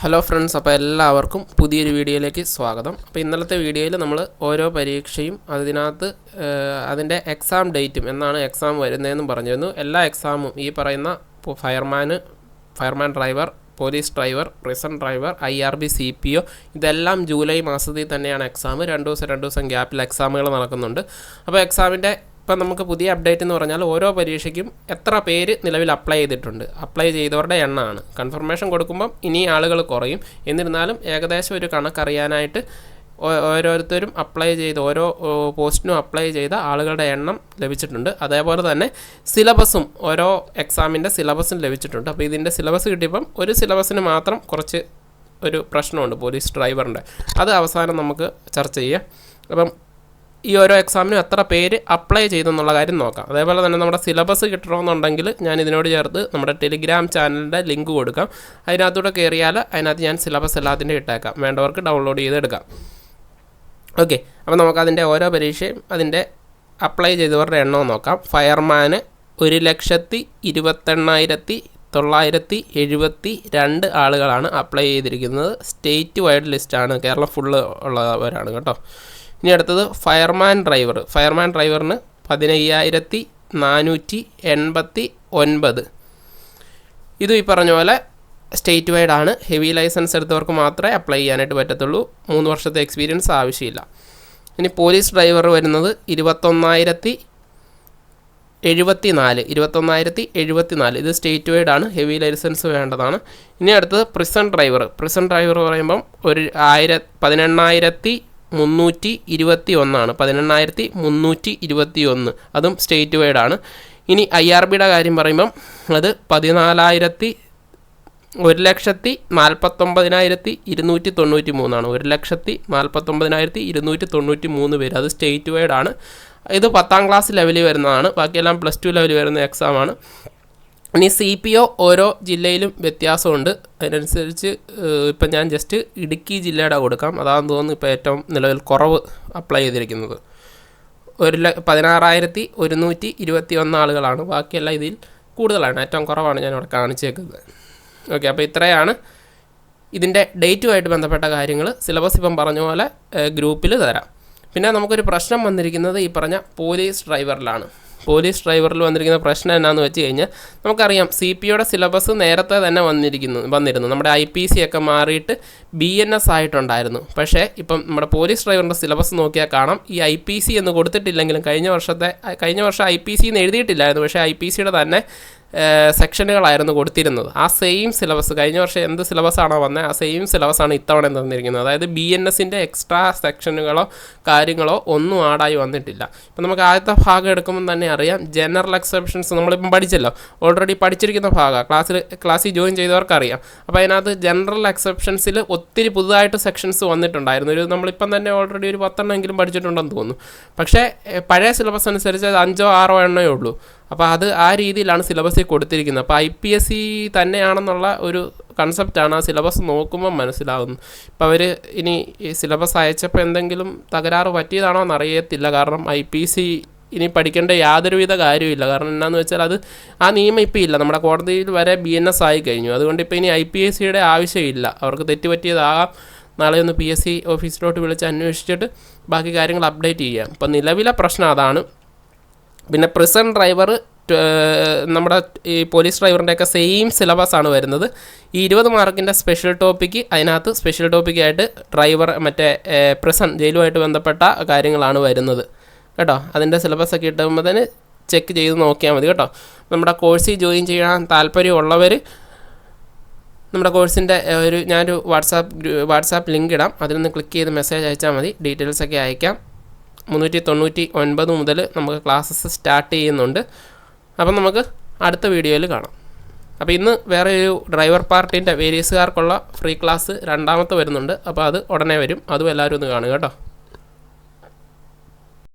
Hello friends, അപ്പോൾ എല്ലാവർക്കും പുതിയൊരു വീഡിയോയിലേക്ക് സ്വാഗതം. അപ്പോൾ ഇന്നലത്തെ വീഡിയോയിൽ നമ്മൾ ഓരോ പരീക്ഷയും അതിനകത്ത് അതിൻ്റെ എക്സാം ഡേറ്റും എന്നാണ് എക്സാം വരുന്നതെന്നും പറഞ്ഞിരുന്നു. എല്ലാ എക്സാമും ഈ പറയുന്ന fireman driver, police driver, prison driver, IRB CPO ഇതെല്ലാം ജൂലൈ മാസത്തിൽ തന്നെയാണ് എക്സാം. രണ്ട് ദിവസം ഗ്യാപ്പിൽ എക്സാമുകൾ നടക്കുന്നുണ്ട്. അപ്പോൾ എക്സാമിൻ്റെ ഇപ്പം നമുക്ക് പുതിയ അപ്ഡേറ്റ് എന്ന് പറഞ്ഞാൽ ഓരോ പരീക്ഷയ്ക്കും എത്ര പേര് നിലവിൽ അപ്ലൈ ചെയ്തിട്ടുണ്ട്, അപ്ലൈ ചെയ്തവരുടെ എണ്ണമാണ്. കൺഫർമേഷൻ കൊടുക്കുമ്പം ഇനി ആളുകൾ കുറയും. എന്നിരുന്നാലും ഏകദേശം ഒരു കണക്കറിയാനായിട്ട് ഓരോരുത്തരും അപ്ലൈ ചെയ്ത് ഓരോ പോസ്റ്റിനും അപ്ലൈ ചെയ്ത ആളുകളുടെ എണ്ണം ലഭിച്ചിട്ടുണ്ട്. അതേപോലെ തന്നെ സിലബസും ഓരോ എക്സാമിൻ്റെ സിലബസും ലഭിച്ചിട്ടുണ്ട്. അപ്പോൾ ഇതിൻ്റെ സിലബസ് കിട്ടിയപ്പം ഒരു സിലബസിന് മാത്രം കുറച്ച് ഒരു പ്രശ്നമുണ്ട് പോലീസ് ഡ്രൈവറിൻ്റെ. അത് അവസാനം നമുക്ക് ചർച്ച ചെയ്യാം. അപ്പം ഈ ഓരോ എക്സാമിനും എത്ര പേര് അപ്ലൈ ചെയ്തെന്നുള്ള കാര്യം നോക്കാം. അതേപോലെ തന്നെ നമ്മുടെ സിലബസ് കിട്ടണമെന്നുണ്ടെങ്കിൽ ഞാൻ ഇതിനോട് ചേർത്ത് നമ്മുടെ ടെലിഗ്രാം ചാനലിൻ്റെ ലിങ്ക് കൊടുക്കാം. അതിനകത്തൂടെ കയറിയാൽ അതിനകത്ത് ഞാൻ സിലബസ് എല്ലാത്തിൻ്റെ ഇട്ടേക്കാം, വേണ്ടവർക്ക് ഡൗൺലോഡ് ചെയ്തെടുക്കാം. ഓക്കെ, അപ്പോൾ നമുക്കതിൻ്റെ ഓരോ പരീക്ഷയും അതിൻ്റെ അപ്ലൈ ചെയ്തവരുടെ എണ്ണവും നോക്കാം. ഫയർമാന് 1,28,972 ആളുകളാണ് അപ്ലൈ ചെയ്തിരിക്കുന്നത്. സ്റ്റേറ്റ് വൈഡ് ലിസ്റ്റാണ്, കേരളം ഫുള്ള് ഉള്ളവരാണ് കേട്ടോ. ഇനി അടുത്തത് ഫയർമാൻ ഡ്രൈവറിന് 15,489. ഇതും ഈ പറഞ്ഞ പോലെ സ്റ്റേറ്റ് വൈഡ് ആണ്. ഹെവി ലൈസൻസ് എടുത്തവർക്ക് മാത്രമേ അപ്ലൈ ചെയ്യാനായിട്ട് പറ്റത്തുള്ളൂ. 3 വർഷത്തെ എക്സ്പീരിയൻസ് ആവശ്യമില്ല. ഇനി പോലീസ് ഡ്രൈവർ വരുന്നത് 21,074. ഇത് സ്റ്റേറ്റ് വൈഡ് ആണ്, ഹെവി ലൈസൻസ് വേണ്ടതാണ്. ഇനി അടുത്തത് പ്രിസൺ ഡ്രൈവർ പറയുമ്പം 18,321. 18,321 അതും സ്റ്റേറ്റ് വൈഡ് ആണ്. ഇനി IRBയുടെ കാര്യം പറയുമ്പം അത് 1,49,293 ആണ്. 1,49,293 പേര്, അത് സ്റ്റേറ്റ് വൈഡ് ആണ്. ഇത് 10ാം ക്ലാസ് ലെവലിൽ വരുന്നതാണ്, ബാക്കിയെല്ലാം +2 ലെവലിൽ വരുന്ന എക്സാമാണ്. ഇനി CPO ഓരോ ജില്ലയിലും വ്യത്യാസമുണ്ട്. അതിനനുസരിച്ച് ഇപ്പം ഞാൻ ജസ്റ്റ് ഇടുക്കി ജില്ലയുടെ കൊടുക്കാം. അതാണെന്ന് തോന്നുന്നു ഇപ്പോൾ ഏറ്റവും നിലവിൽ കുറവ് അപ്ലൈ ചെയ്തിരിക്കുന്നത്. 16,121 ആളുകളാണ്. ബാക്കിയെല്ലാം ഇതിൽ കൂടുതലാണ്, ഏറ്റവും കുറവാണ് ഞാനിവിടെ കാണിച്ചേക്കുന്നത്. ഓക്കെ, അപ്പോൾ ഇത്രയാണ് ഇതിൻ്റെ ഡേറ്റുമായിട്ട് ബന്ധപ്പെട്ട കാര്യങ്ങൾ. സിലബസ് ഇപ്പം പറഞ്ഞ പോലെ ഗ്രൂപ്പിൽ തരാം. പിന്നെ നമുക്കൊരു പ്രശ്നം വന്നിരിക്കുന്നത് ഈ പറഞ്ഞ പോലീസ് ഡ്രൈവറിലാണ്. പോലീസ് ഡ്രൈവറിൽ വന്നിരിക്കുന്ന പ്രശ്നം എന്നാന്ന് വെച്ച് കഴിഞ്ഞാൽ നമുക്കറിയാം CPOയുടെ സിലബസ് നേരത്തെ തന്നെ വന്നിരുന്നു. നമ്മുടെ IPC ഒക്കെ മാറിയിട്ട് BNS ആയിട്ടുണ്ടായിരുന്നു. പക്ഷേ ഇപ്പം നമ്മുടെ പോലീസ് ഡ്രൈവറിൻ്റെ സിലബസ് നോക്കിയാൽ കാണാം, ഈ IPC എന്ന് കൊടുത്തിട്ടില്ലെങ്കിലും കഴിഞ്ഞ വർഷം IPC എന്ന് എഴുതിയിട്ടില്ലായിരുന്നു. പക്ഷേ IPCയുടെ തന്നെ സെക്ഷനുകളായിരുന്നു കൊടുത്തിരുന്നത്. ആ സെയിം സിലബസ് കഴിഞ്ഞ വർഷം എന്ത് സിലബസാണോ വന്നത് ആ സെയിം സിലബസാണ് ഇത്തവണ തന്നിരിക്കുന്നത്. അതായത് BNSൻ്റെ എക്സ്ട്രാ സെക്ഷനുകളോ കാര്യങ്ങളോ ഒന്നും ആഡായി വന്നിട്ടില്ല. ഇപ്പം നമുക്ക് ആദ്യത്തെ ഭാഗം എടുക്കുമ്പോൾ തന്നെ അറിയാം, ജനറൽ എക്സെപ്ഷൻസ് നമ്മളിപ്പം പഠിച്ചല്ലോ, ഓൾറെഡി പഠിച്ചിരിക്കുന്ന ഭാഗമാണ്, ക്ലാസ്സിൽ ജോയിൻ ചെയ്തവർക്കറിയാം. അപ്പോൾ അതിനകത്ത് ജനറൽ എക്സെപ്ഷൻസിൽ ഒത്തിരി പുതുതായിട്ട് സെക്ഷൻസ് വന്നിട്ടുണ്ടായിരുന്നു. നമ്മളിപ്പം തന്നെ ഓൾറെഡി ഒരു 10 എങ്കിലും പഠിച്ചിട്ടുണ്ടെന്ന് തോന്നുന്നു. പക്ഷേ പഴയ സിലബസ് അനുസരിച്ച് അത് 5-6 എണ്ണമേ ഉള്ളൂ. അപ്പോൾ അത് ആ രീതിയിലാണ് സിലബസിൽ കൊടുത്തിരിക്കുന്നത്. അപ്പോൾ IPSC തന്നെയാണെന്നുള്ള ഒരു കൺസെപ്റ്റാണ് ആ സിലബസ് നോക്കുമ്പോൾ മനസ്സിലാകുന്നത്. ഇപ്പോൾ അവർ ഇനി ഈ സിലബസ് അയച്ചപ്പോൾ എന്തെങ്കിലും തകരാറ് പറ്റിയതാണോ എന്നറിയത്തില്ല. കാരണം IPC ഇനി പഠിക്കേണ്ട യാതൊരുവിധ കാര്യമില്ല. കാരണം എന്താണെന്ന് വെച്ചാൽ അത് ആ നിയമം ഇപ്പോൾ ഇല്ല. നമ്മുടെ കോടതിയിൽ വരെ BNS ആയി കഴിഞ്ഞു. അതുകൊണ്ട് ഇപ്പോൾ ഇനി IPSCയുടെ ആവശ്യമില്ല. അവർക്ക് തെറ്റുപറ്റിയതാകാം. നാളെ ഒന്ന് PSC ഓഫീസിലോട്ട് വിളിച്ച് അന്വേഷിച്ചിട്ട് ബാക്കി കാര്യങ്ങൾ അപ്ഡേറ്റ് ചെയ്യാം. ഇപ്പോൾ നിലവിലെ പ്രശ്നം അതാണ്. പിന്നെ പ്രിസൺ ഡ്രൈവർ നമ്മുടെ ഈ പോലീസ് ഡ്രൈവറിൻ്റെയൊക്കെ സെയിം സിലബസാണ് വരുന്നത്. ഈ 20 മാർക്കിൻ്റെ സ്പെഷ്യൽ ടോപ്പിക്ക്, അതിനകത്ത് സ്പെഷ്യൽ ടോപ്പിക്കായിട്ട് ഡ്രൈവർ പ്രിസൺ ജയിലുമായിട്ട് ബന്ധപ്പെട്ട കാര്യങ്ങളാണ് വരുന്നത് കേട്ടോ. അതിൻ്റെ സിലബസൊക്കെ ഇട്ടുമ്പോൾ തന്നെ ചെക്ക് ചെയ്ത് നോക്കിയാൽ മതി കേട്ടോ. നമ്മുടെ കോഴ്സിൽ ജോയിൻ ചെയ്യാൻ താല്പര്യമുള്ളവർ നമ്മുടെ കോഴ്സിൻ്റെ ഞാനൊരു വാട്സാപ്പ് ലിങ്ക് ഇടാം. അതിലൊന്ന് ക്ലിക്ക് ചെയ്ത് മെസ്സേജ് അയച്ചാൽ മതി. ഡീറ്റെയിൽസൊക്കെ അയക്കാം. 399 മുതൽ നമുക്ക് ക്ലാസ്സസ് സ്റ്റാർട്ട് ചെയ്യുന്നുണ്ട്. അപ്പം നമുക്ക് അടുത്ത വീഡിയോയിൽ കാണാം. അപ്പോൾ ഇന്ന് വേറെ ഒരു ഡ്രൈവർ പാർട്ടിൻ്റെ വേരിയസുകാർക്കുള്ള ഫ്രീ ക്ലാസ് 2ാമത്തെ വരുന്നുണ്ട്. അപ്പോൾ അത് ഉടനെ വരും. അതും എല്ലാവരും ഒന്ന് കാണുക കേട്ടോ.